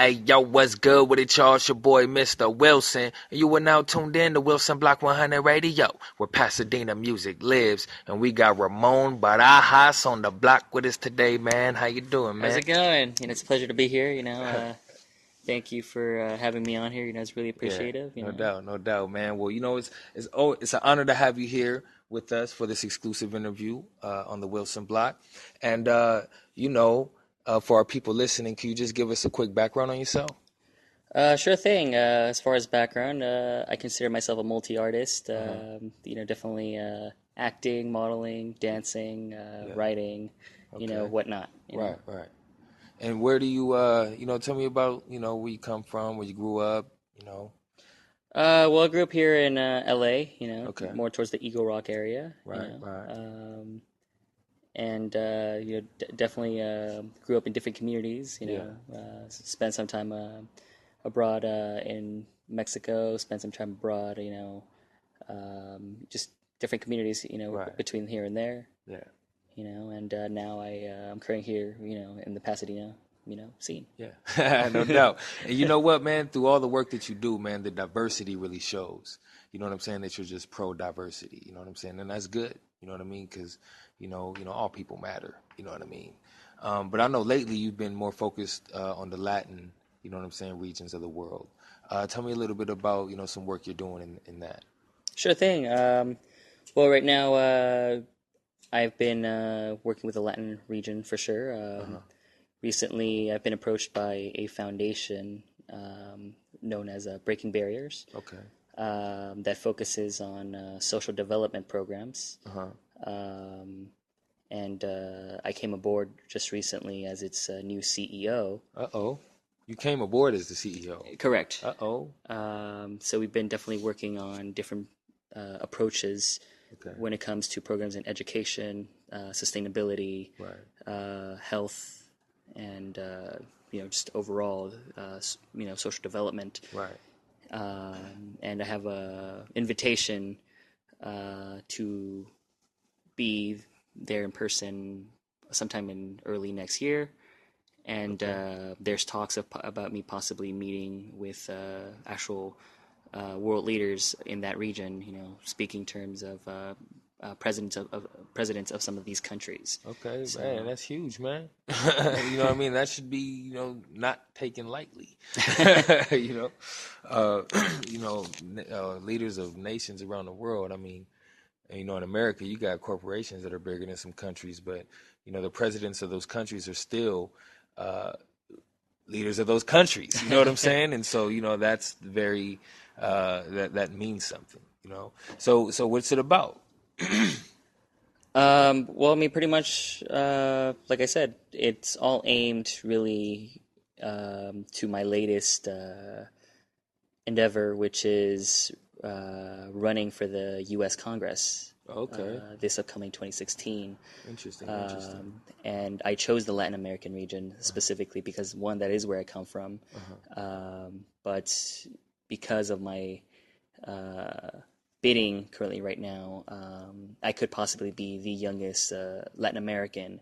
Hey, yo, what's good with it, y'all? It's your boy, Mr. Wilson. And you are now tuned in to Wilson Block 100 Radio, where Pasadena music lives. And we got Ramon Barajas on the block with us today, man. How you doing, man? How's it going? It's a pleasure to be here. Thank you for having me on here. It's really appreciative. No doubt, no doubt, man. Well, it's an honor to have you here with us for this exclusive interview on the Wilson Block. And, for our people listening, can you just give us a quick background on yourself? Sure thing. As far as background, I consider myself a multi-artist. Definitely acting, modeling, dancing, writing, whatnot. Right. And where do you, tell me about, where you come from, where you grew up, Well, I grew up here in LA, Okay. more towards the Eagle Rock area. Right. Definitely grew up in different communities. Spent some time abroad in Mexico. Spent some time abroad. Just different communities. Right. Between here and there. Yeah. And now I'm currently here. In the Pasadena. Scene. Yeah, no doubt. And you know what, man? Through all the work that you do, man, the diversity really shows. You know what I'm saying? That you're just pro-diversity. You know what I'm saying? And that's good. You know what I mean? Because all people matter. You know what I mean? But I know lately you've been more focused on the Latin, regions of the world. Tell me a little bit about some work you're doing in that. Sure thing. Well, right now I've been working with the Latin region for sure. Recently, I've been approached by a foundation known as Breaking Barriers. Okay. That focuses on social development programs. And I came aboard just recently as its new CEO. Uh-oh. You came aboard as the CEO. Correct. Uh-oh. So we've been definitely working on different approaches when it comes to programs in education, sustainability, health, and just overall social development. Right. And I have a invitation to be there in person sometime in early next year, and there's talks about me possibly meeting with actual world leaders in that region. Speaking terms of presidents of some of these countries. Okay, so, man, that's huge, man. You know what I mean? That should be, not taken lightly. Leaders of nations around the world. I mean, in America, you got corporations that are bigger than some countries, but the presidents of those countries are still leaders of those countries. You know what I'm saying? And so, that's very that means something. So what's it about? Well, I mean, pretty much, like I said, it's all aimed really to my latest endeavor, which is running for the U.S. Congress. Okay. This upcoming 2016. Interesting. And I chose the Latin American region specifically because, one, that is where I come from. But because of my bidding currently right now, I could possibly be the youngest Latin American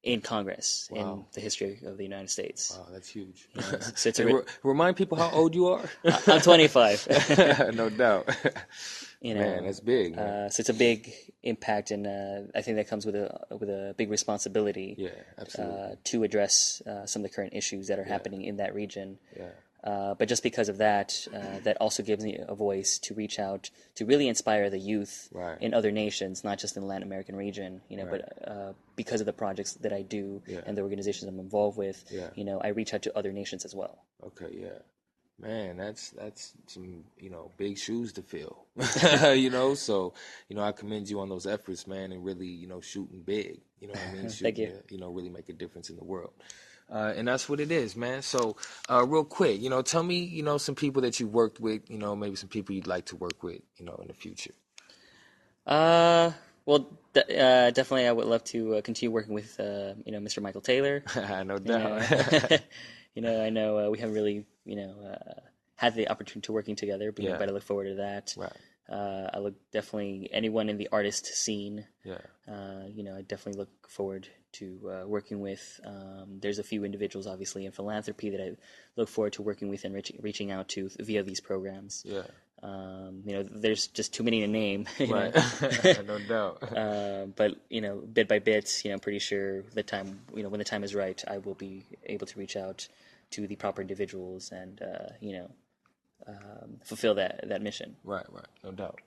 in Congress in the history of the United States. Wow, that's huge. So it's remind people how old you are. I'm 25. No doubt. Man, that's big. Man. So it's a big impact, and I think that comes with a big responsibility. Yeah, absolutely. To address some of the current issues that are happening in that region. Yeah. But just because of that, that also gives me a voice to reach out to really inspire the youth in other nations, not just in the Latin American region, but because of the projects that I do and the organizations I'm involved with, I reach out to other nations as well. Okay, yeah. Man, that's some, big shoes to fill, so, I commend you on those efforts, man, and really, shooting big, you know what I mean? Thank you. Really make a difference in the world. And that's what it is, man. So, real quick, tell me, some people that you worked with, maybe some people you'd like to work with, in the future. Well, definitely I would love to continue working with, Mr. Michael Taylor. No doubt. I know we haven't really, had the opportunity to working together, but I look forward to that. Right. I look definitely anyone in the artist scene. Yeah. I definitely look forward to working with. There's a few individuals, obviously, in Philanthropy that I look forward to working with and reaching out to via these programs. Yeah. There's just too many to name. Right. No doubt. But bit by bit, I'm pretty sure when the time is right, I will be able to reach out to the proper individuals and fulfill that mission. Right, no doubt.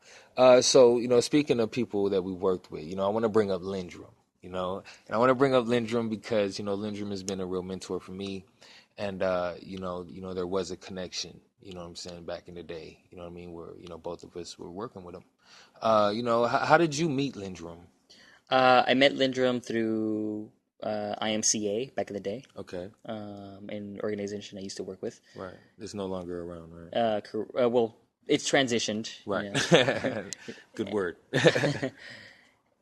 So, speaking of people that we worked with, I want to bring up Lindz Room, and I want to bring up Lindz Room because, Lindz Room has been a real mentor for me. And, there was a connection, what I'm saying, back in the day, where, both of us were working with him. How did you meet Lindz Room? I met Lindz Room through IMCA back in the day. Okay. An organization I used to work with. Right. It's no longer around, right? Well, it's transitioned. Right. Good word.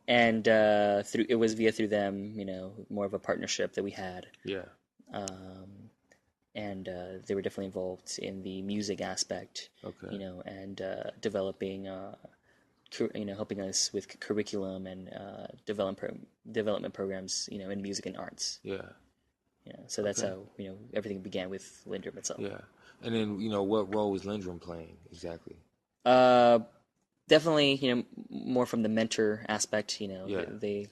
And it was through them, more of a partnership that we had. Yeah. And they were definitely involved in the music aspect. Okay. And developing, helping us with curriculum and development programs, in music and arts. Yeah. So that's how everything began with Lindz Room itself. Yeah. And then what role was Lindz Room playing exactly? Definitely, more from the mentor aspect. Yeah.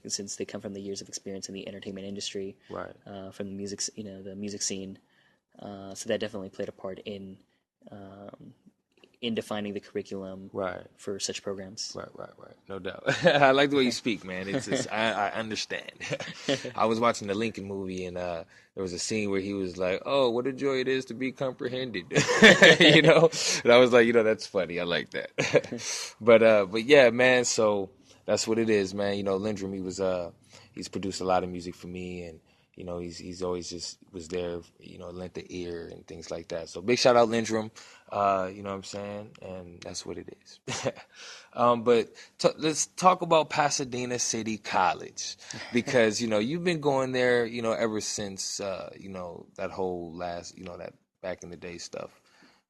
Since they come from the years of experience in the entertainment industry, right? From the music, the music scene, so that definitely played a part in defining the curriculum, right, for such programs. Right. No doubt. I like the way you speak, man. It's just, I understand. I was watching the Lincoln movie, and there was a scene where he was like, "Oh, what a joy it is to be comprehended," And I was like, that's funny. I like that. but yeah, man. So that's what it is, man. Lindz Room, he's produced a lot of music for me, and he's always just was there, lent the ear and things like that. So big shout out Lindz Room, you know what I'm saying? And that's what it is. But let's talk about Pasadena City College, because, you've been going there, ever since, that whole that back in the day stuff,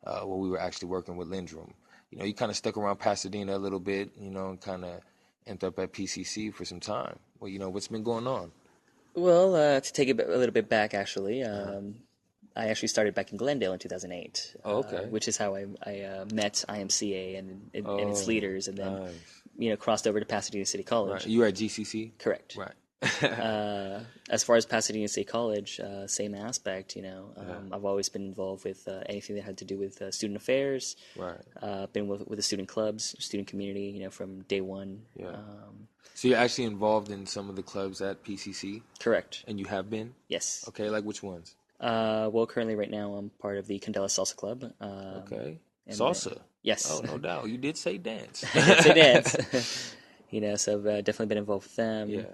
where we were actually working with Lindz Room. You kind of stuck around Pasadena a little bit, and kind of ended up at PCC for some time. Well, what's been going on? Well, to take it a little bit back, actually, I actually started back in Glendale in 2008. Oh, okay. Which is how I met IMCA and its leaders, and then nice. Crossed over to Pasadena City College. Right. You were at GCC? Correct. Right. As far as Pasadena State College, same aspect. I've always been involved with anything that had to do with student affairs. Right. Been with the student clubs, student community. From day one. Yeah. So you're actually involved in some of the clubs at PCC? Correct. And you have been? Yes. Okay, like which ones? Well, currently right now I'm part of the Candela Salsa Club. Okay. Salsa? Yes. Oh, no doubt. You did say dance. I did say dance. So I've definitely been involved with them. Yeah.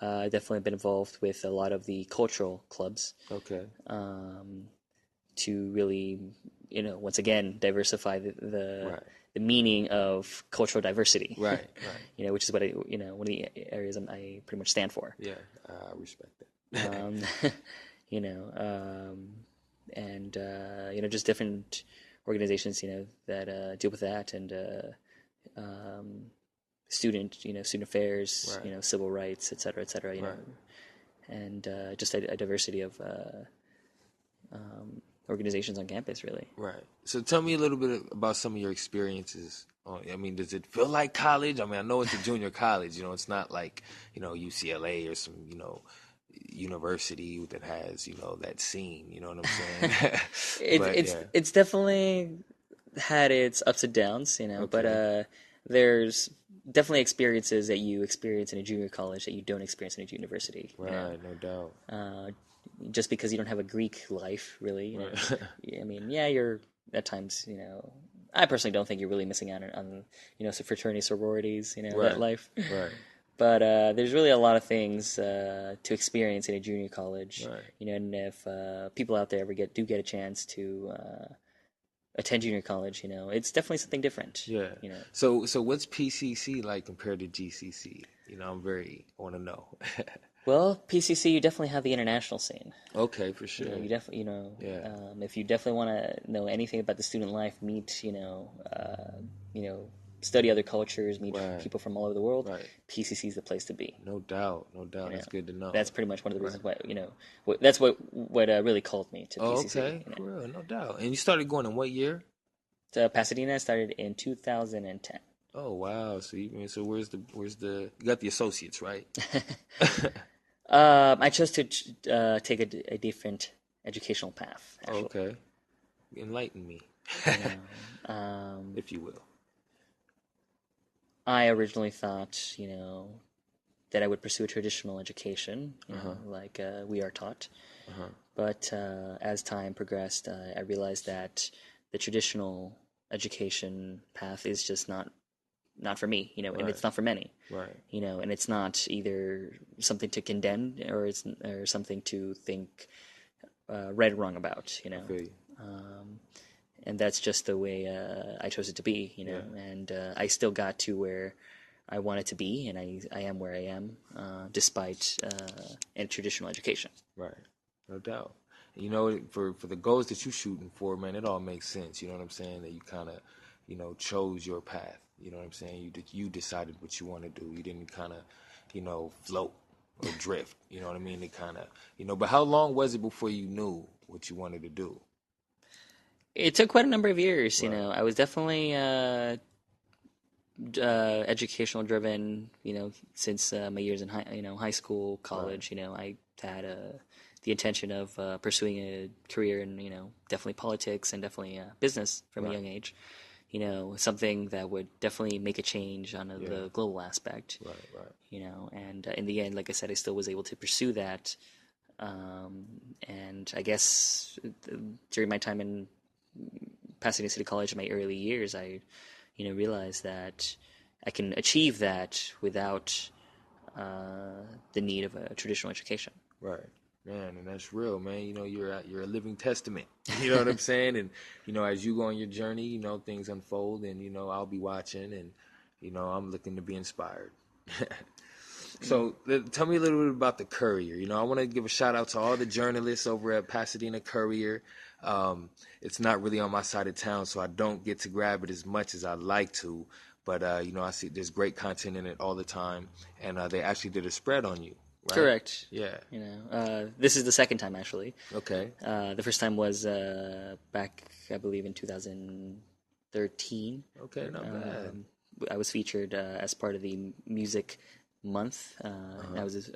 Definitely been involved with a lot of the cultural clubs. Okay. To really, once again, diversify the right. the meaning of cultural diversity. Right. Which is what one of the areas I pretty much stand for. Yeah, I respect that. And just different organizations, that deal with that, and student affairs, right. Civil rights, et cetera, right. And just a diversity of organizations on campus, really. Right. So tell me a little bit about some of your experiences. Does it feel like college? I know it's a junior college. It's not like, UCLA or some, university that has, that scene. You know what I'm saying? It's definitely had its ups and downs, Okay. But there's definitely experiences that you experience in a junior college that you don't experience in a university. Right, no doubt. Just because you don't have a Greek life, really. Right. You're at times, I personally don't think you're really missing out on some fraternity, sororities, right. that life. Right. But there's really a lot of things to experience in a junior college. Right. And if people out there do get a chance to attend junior college, it's definitely something different. Yeah. So what's PCC like compared to GCC? I want to know. Well, PCC, you definitely have the international scene. Okay, for sure. You definitely, Yeah. If you definitely want to know anything about the student life, meet, study other cultures, meet Right. people from all over the world, Right. PCC is the place to be. No doubt. No doubt. You know, That's good to know. that's pretty much one of the reasons why, that's what really called me to Oh, PCC. okay. For real. No doubt. And you started going in what year? So Pasadena started in 2010. Oh, wow. So so where's the you got the associates, right? I chose to take a different educational path, actually. Okay. Enlighten me, if you will. I originally thought, that I would pursue a traditional education, like we are taught. But as time progressed, I realized that the traditional education path is just not for me, and it's not for many, Right. and it's not either something to condemn or something to think right or wrong about, I feel you. and that's just the way I chose it to be, and I still got to where I wanted to be, and I am where I am, despite a traditional education. Right. No doubt. And for the goals that you're shooting for, man, it all makes sense. You know what I'm saying? That you kind of, chose your path. You know what I'm saying? You decided what you want to do. You didn't kind of, float or drift. You know what I mean? It kind of, but how long was it before you knew what you wanted to do? It took quite a number of years. Right. I was definitely educational driven. Since my years in high school, college. Right. I had the intention of pursuing a career in definitely politics and definitely business from a young age. Something that would definitely make a change on the global aspect. Right. And in the end, like I said, I still was able to pursue that. And I guess during my time in Pasadena City College in my early years, I, realized that I can achieve that without the need of a traditional education. Right. Man, and that's real, man. You're a living testament. You know what I'm saying? And as you go on your journey, things unfold, and I'll be watching, and I'm looking to be inspired. So tell me a little bit about the Courier. I want to give a shout out to all the journalists over at Pasadena Courier. It's not really on my side of town, so I don't get to grab it as much as I'd like to. But I see there's great content in it all the time, and they actually did a spread on you. Right? Correct. Yeah. This is the second time, actually. Okay. The first time was back, I believe, in 2013. Okay, not bad. I was featured as part of the Music Month. I was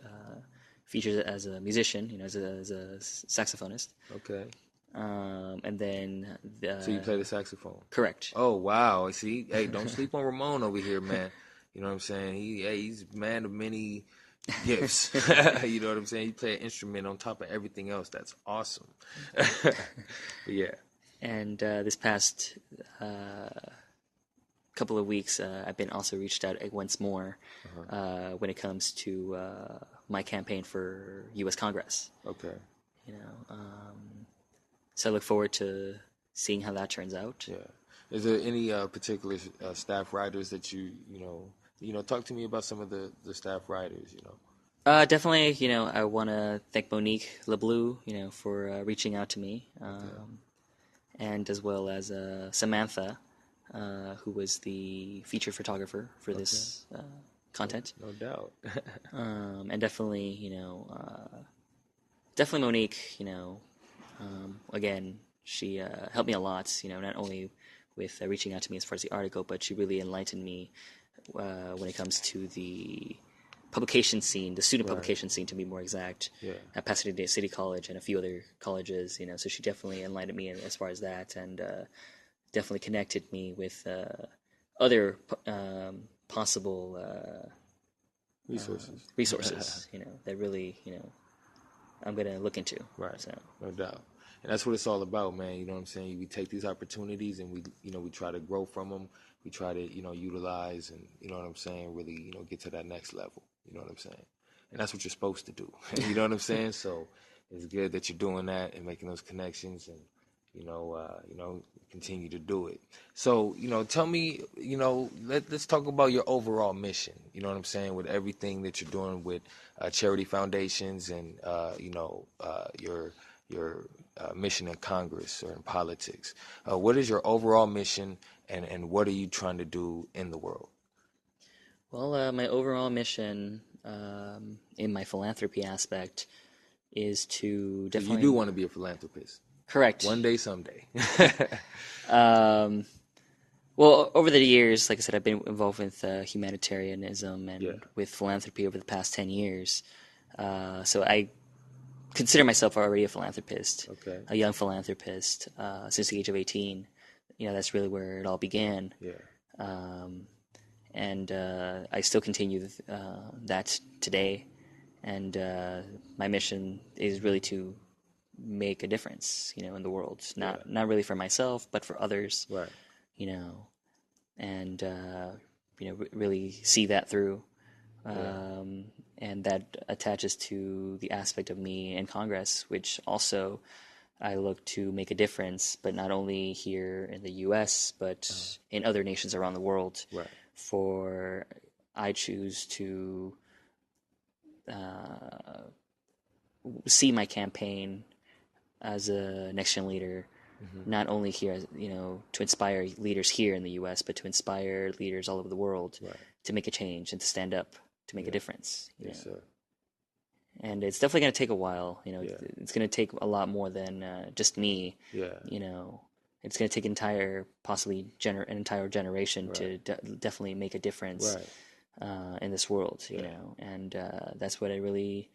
featured as a musician, as a saxophonist. Okay. And then... So you play the saxophone? Correct. Oh, wow. See, hey, don't sleep on Ramon over here, man. You know what I'm saying? He's a man of many gifts. You know what I'm saying? He play an instrument on top of everything else. That's awesome. Yeah. And this past couple of weeks, I've been also reached out once more when it comes to my campaign for U.S. Congress. Okay. So I look forward to seeing how that turns out. Yeah. Is there any particular staff writers that you talk to me about some of the staff writers, Definitely, I want to thank Monique LeBlue, for reaching out to me, and as well as Samantha, who was the featured photographer for this content. No doubt. And definitely, definitely Monique, again, she helped me a lot, not only with reaching out to me as far as the article, but she really enlightened me when it comes to the publication scene, the student publication scene, to be more exact, at Pasadena City College and a few other colleges, so she definitely enlightened me as far as that, and definitely connected me with other possible resources, that really, I'm going to look into. Right, so. No doubt. And that's what it's all about, man. You know what I'm saying? We take these opportunities and we try to grow from them. We try to, utilize and, what I'm saying, really, get to that next level. You know what I'm saying? And that's what you're supposed to do. You know what I'm saying? So it's good that you're doing that and making those connections and, continue to do it. So, tell me, let's talk about your overall mission. You know what I'm saying? With everything that you're doing with charity foundations and, your mission in Congress or in politics. What is your overall mission, and what are you trying to do in the world? Well, my overall mission in my philanthropy aspect is to definitely... You do want to be a philanthropist. Correct. One day, someday. Well, over the years, like I said, I've been involved with humanitarianism and with philanthropy over the past 10 years. So I consider myself already a philanthropist, a young philanthropist, since the age of 18. That's really where it all began. And I still continue that today. And my mission is really to make a difference, in the world. Not really for myself, but for others. Right. And really see that through. And that attaches to the aspect of me in Congress, which also I look to make a difference, but not only here in the U.S., but in other nations around the world. Right. For I choose to see my campaign as a next-gen leader, not only here, to inspire leaders here in the U.S., but to inspire leaders all over the world to make a change and to stand up, to make a difference. Yes, sir. And it's definitely going to take a while. It's going to take a lot more than just me. Yeah. It's going to take possibly an entire generation to definitely make a difference in this world. And that's what I really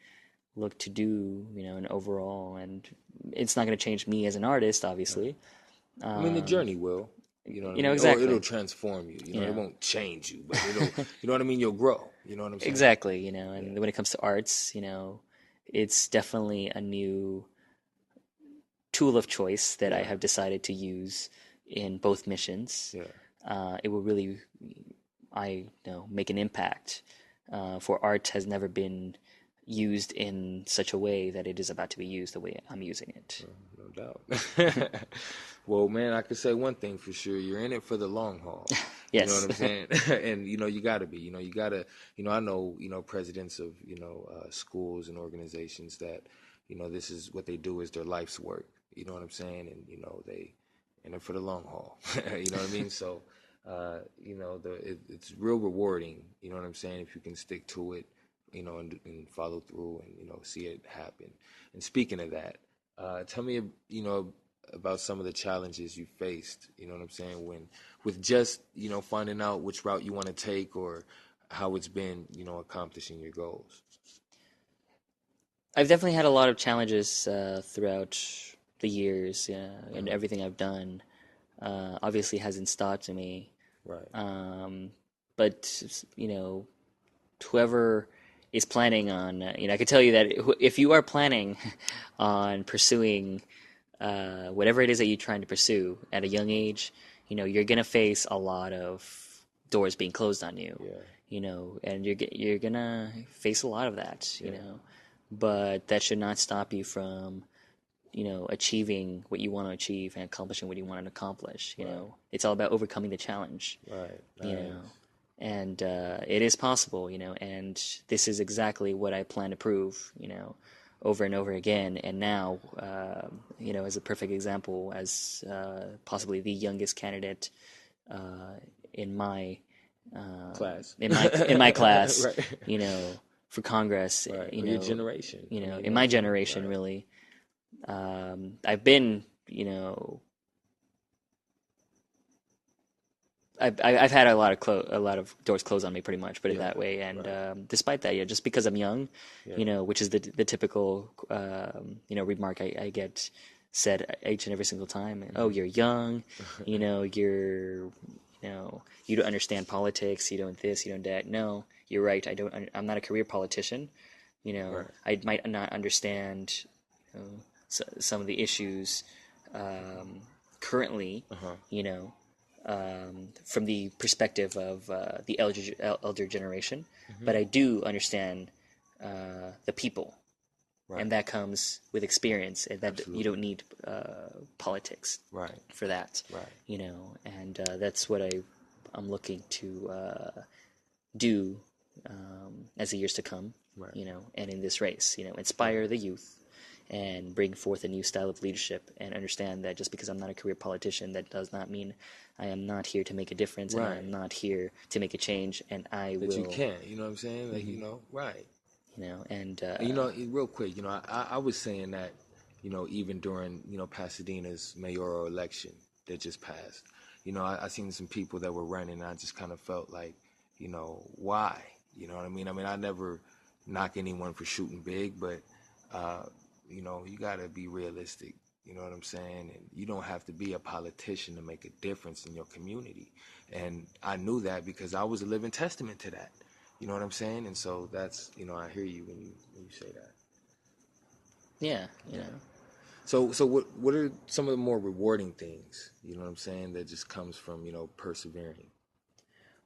look to do, and overall. And it's not going to change me as an artist, obviously. I mean, the journey will. Exactly. It'll transform you. It won't change you, but it'll. You know what I mean? You'll grow. You know what I'm saying? Exactly. And when it comes to arts, it's definitely a new tool of choice that I have decided to use in both missions. It will really, make an impact. For art has never been used in such a way that it is about to be used the way I'm using it. No doubt. Well, man, I could say one thing for sure. You're in it for the long haul. Yes. You know what I'm saying? And, you got to be. You got to, I know, presidents of, schools and organizations that, this is what they do is their life's work. You know what I'm saying? And, they in it for the long haul. You know what I mean? So, it's real rewarding, you know what I'm saying, if you can stick to it, and follow through and, see it happen. And speaking of that, tell me, about some of the challenges you faced, you know what I'm saying, with just, finding out which route you want to take or how it's been, accomplishing your goals. I've definitely had a lot of challenges throughout the years, and everything I've done obviously hasn't stopped me. Right. But, whoever is planning on, I could tell you that if you are planning on pursuing whatever it is that you're trying to pursue at a young age, you're going to face a lot of doors being closed on you, and you're going to face a lot of that, but that should not stop you from, achieving what you want to achieve and accomplishing what you want to accomplish. It's all about overcoming the challenge, right. Nice. And it is possible, and this is exactly what I plan to prove, over and over again. And now, as a perfect example, as possibly the youngest candidate in my class, in my class, right. For Congress, right. Your generation, in my generation, right. Really, I've been, I've had a lot of doors closed on me, pretty much, put it that way. And right. Despite that, just because I'm young, which is the typical remark I get said each and every single time. Mm-hmm. Oh, you're young, you're you don't understand politics, you don't this, you don't that. No, you're right. I'm not a career politician. Right. I might not understand some of the issues currently. From the perspective of the elder generation, but I do understand the people, right. And that comes with experience, and that Absolutely. You don't need politics, right. For that, right. And that's what I'm looking to do as the years to come, right. And in this race, inspire the youth, and bring forth a new style of leadership, and understand that just because I'm not a career politician, that does not mean I am not here to make a difference, and I am not here to make a change, and I will. That you can, you know what I'm saying? Like, right. And real quick, I was saying that, even during, Pasadena's mayoral election that just passed, I seen some people that were running, and I just kind of felt like, why? You know what I mean? I never knock anyone for shooting big, but, you got to be realistic. You know what I'm saying? And you don't have to be a politician to make a difference in your community. And I knew that because I was a living testament to that. You know what I'm saying? And so that's, I hear you when you say that. Yeah, So what are some of the more rewarding things, you know what I'm saying, that just comes from, persevering?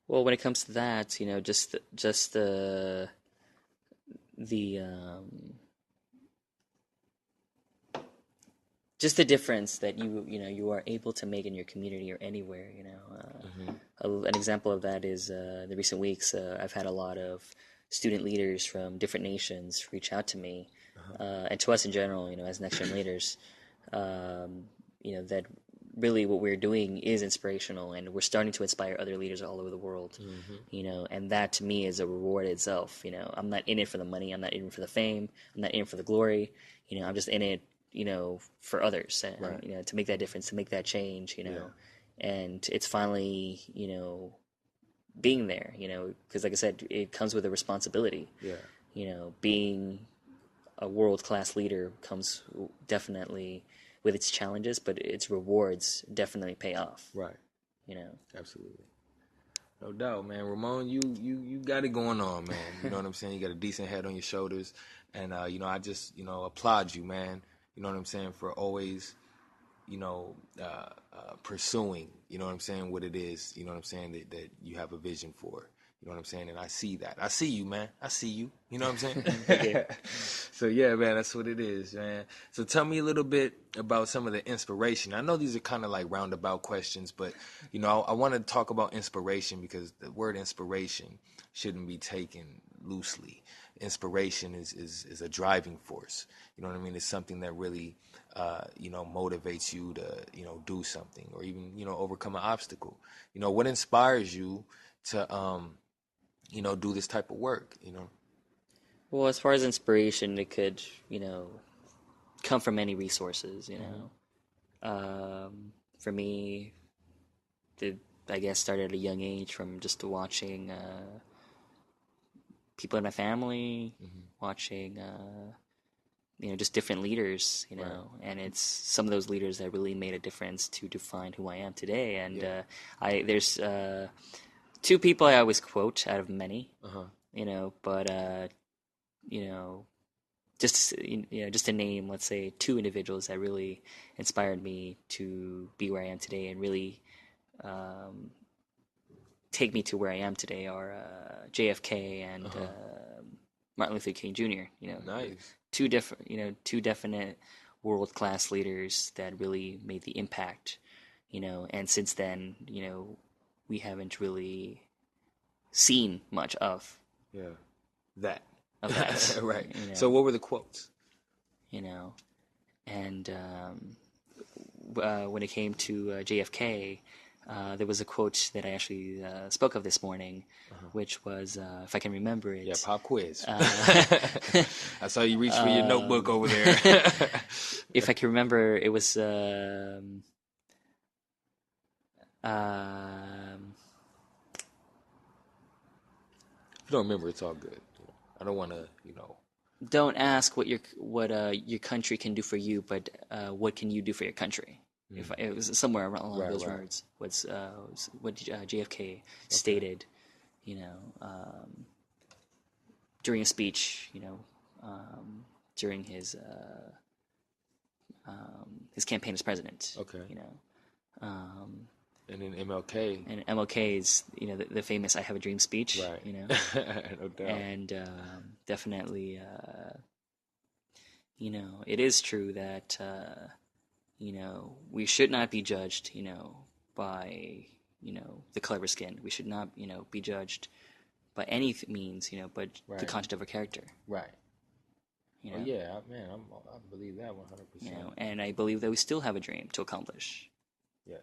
Well, when it comes to that, just the difference that you are able to make in your community or anywhere. An example of that is in the recent weeks, I've had a lot of student leaders from different nations reach out to me, and to us in general, as next gen leaders, that really what we're doing is inspirational, and we're starting to inspire other leaders all over the world. And that to me is a reward itself. I'm not in it for the money, I'm not in it for the fame, I'm not in it for the glory. I'm just in it, for others, and, to make that difference, to make that change, and it's finally, being there, because like I said, it comes with a responsibility. Being a world-class leader comes definitely with its challenges, but its rewards definitely pay off. Right. Absolutely. No doubt, man. Ramon, you got it going on, man. You know what I'm saying? You got a decent head on your shoulders, and I just applaud you, man. You know what I'm saying, for always pursuing, you know what I'm saying, what it is, you know what I'm saying, that you have a vision for. You know what I'm saying? And I see that. I see you, man. I see you. You know what I'm saying? So, yeah, man, that's what it is, man. So tell me a little bit about some of the inspiration. I know these are kind of like roundabout questions, but, I want to talk about inspiration, because the word inspiration shouldn't be taken loosely. Inspiration is a driving force. You know what I mean? It's something that really, motivates you to, do something, or even, overcome an obstacle. What inspires you to, do this type of work, Well, as far as inspiration, it could, come from many resources, For me, I guess, started at a young age from just watching people in my family, watching, just different leaders, and it's some of those leaders that really made a difference to define who I am today. And there's two people I always quote out of many, but just to name, let's say, two individuals that really inspired me to be where I am today and really take me to where I am today are JFK and Martin Luther King Jr. Nice. Two definite world-class leaders that really made the impact, and since then, we haven't really seen much of that. Right. So what were the quotes? And when it came to JFK, there was a quote that I actually spoke of this morning, which was, if I can remember it. Yeah, pop quiz. I saw you reach for your notebook over there. If I can remember, it was... If you don't remember, it's all good. I don't want to, Don't ask what your country can do for you, but what can you do for your country? If it was somewhere along those words, was what JFK stated, during a speech, during his campaign as president. Okay. And then MLK. And MLK is, the famous "I Have a Dream" speech. Right. No doubt. And definitely, it is true that. We should not be judged, by, the color of our skin. We should not, be judged by any means, but the content of our character. Right. You know? Oh yeah, man, I believe that 100%. You know, and I believe that we still have a dream to accomplish. Yeah.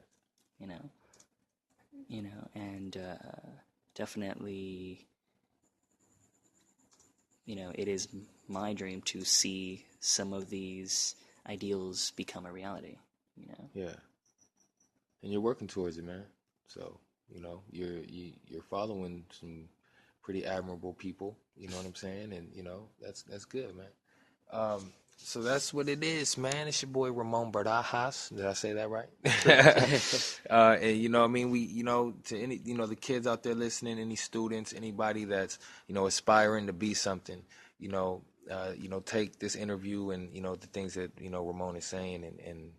And definitely, it is my dream to see some of these ideals become a reality. Yeah. And you're working towards it, man. So you're following some pretty admirable people. You know what I'm saying? And that's good, man. So that's what it is, man. It's your boy Ramon Barajas. Did I say that right? And I mean, we, to any, the kids out there listening, any students, anybody that's, aspiring to be something, take this interview and, the things that, Ramon is saying and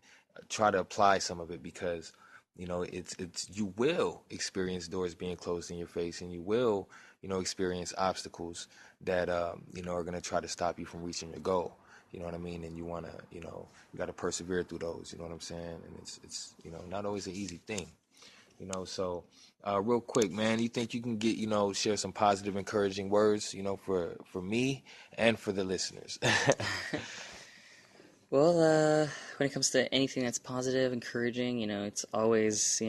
try to apply some of it because, it's you will experience doors being closed in your face and you will, experience obstacles that, are going to try to stop you from reaching your goal. You know what I mean? And you want to, you got to persevere through those, you know what I'm saying? And it's not always an easy thing, so real quick, man, you think you can get, share some positive, encouraging words, for me and for the listeners? Well, when it comes to anything that's positive, encouraging, it's always,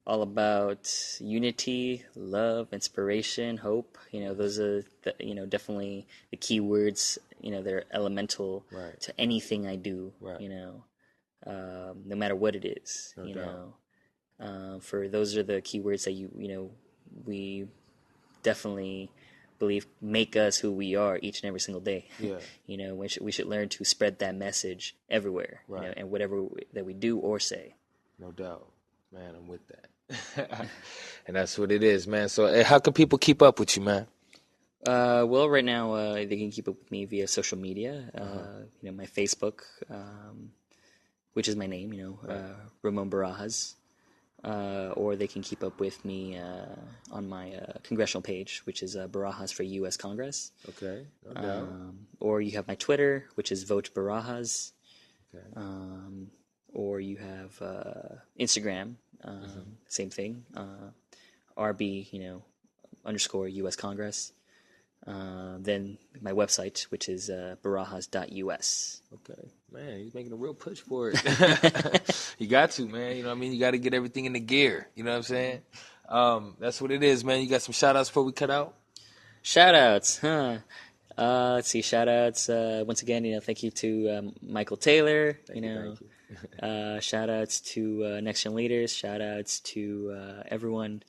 all about unity, love, inspiration, hope. Those are definitely the key words. They're elemental Right. to anything I do. Right. No matter what it is. No doubt. For those are the key words that we definitely believe make us who we are each and every single day. Yeah. We should learn to spread that message everywhere. Right. And whatever that we do or say. No doubt, man. I'm with that. And that's what it is, man. So how can people keep up with you, man? Well, right now they can keep up with me via social media. My Facebook, which is my name, Ramon Barajas. Or they can keep up with me on my congressional page, which is Barajas for U.S. Congress. Okay, no doubt. Or you have my Twitter, which is Vote Barajas. Okay. Or you have Instagram, same thing, RB, _ U.S. Congress. Then my website, which is barajas.us. Okay, man, he's making a real push for it. You got to, man. You know what I mean? You got to get everything in the gear. You know what I'm saying? That's what it is, man. You got some shout-outs before we cut out? Shout-outs, huh? Let's see, shout-outs. Once again, thank you to Michael Taylor. Thank you. Shout-outs to Next Gen Leaders. Shout-outs to everyone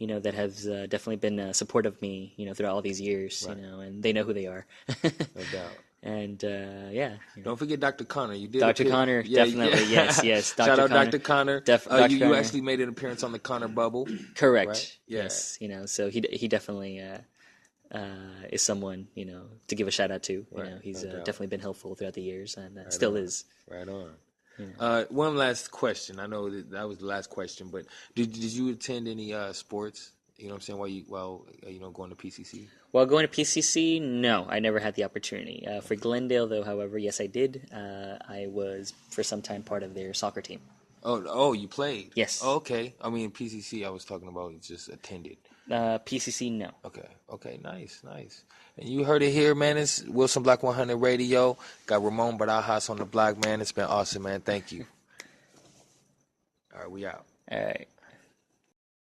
that has definitely been supportive of me, throughout all these years, right. And they know who they are. No doubt. And, yeah. Don't forget Dr. Connor. You did Dr. Connor, definitely, yes. Dr. Shout out Connor. Dr. Connor. Dr. You Connor. actually made an appearance on the Connor Bubble. Correct. Right? Yeah. Yes, so he definitely is someone, to give a shout-out to. Right. He's No doubt. definitely been helpful throughout the years, and Right still on. is. Right on. Yeah. One last question. I know that was the last question, but did you attend any sports? You know what I'm saying? While going to PCC? While going to PCC, no, I never had the opportunity. For Glendale, though, however, yes, I did. I was for some time part of their soccer team. Oh, you played? Yes. Oh, okay. I mean, PCC, I was talking about just attended. PCC, no. Okay, nice. And you heard it here, man. It's Wilson Black 100 Radio. Got Ramon Barajas on the block, man. It's been awesome, man. Thank you. All right, we out. All right.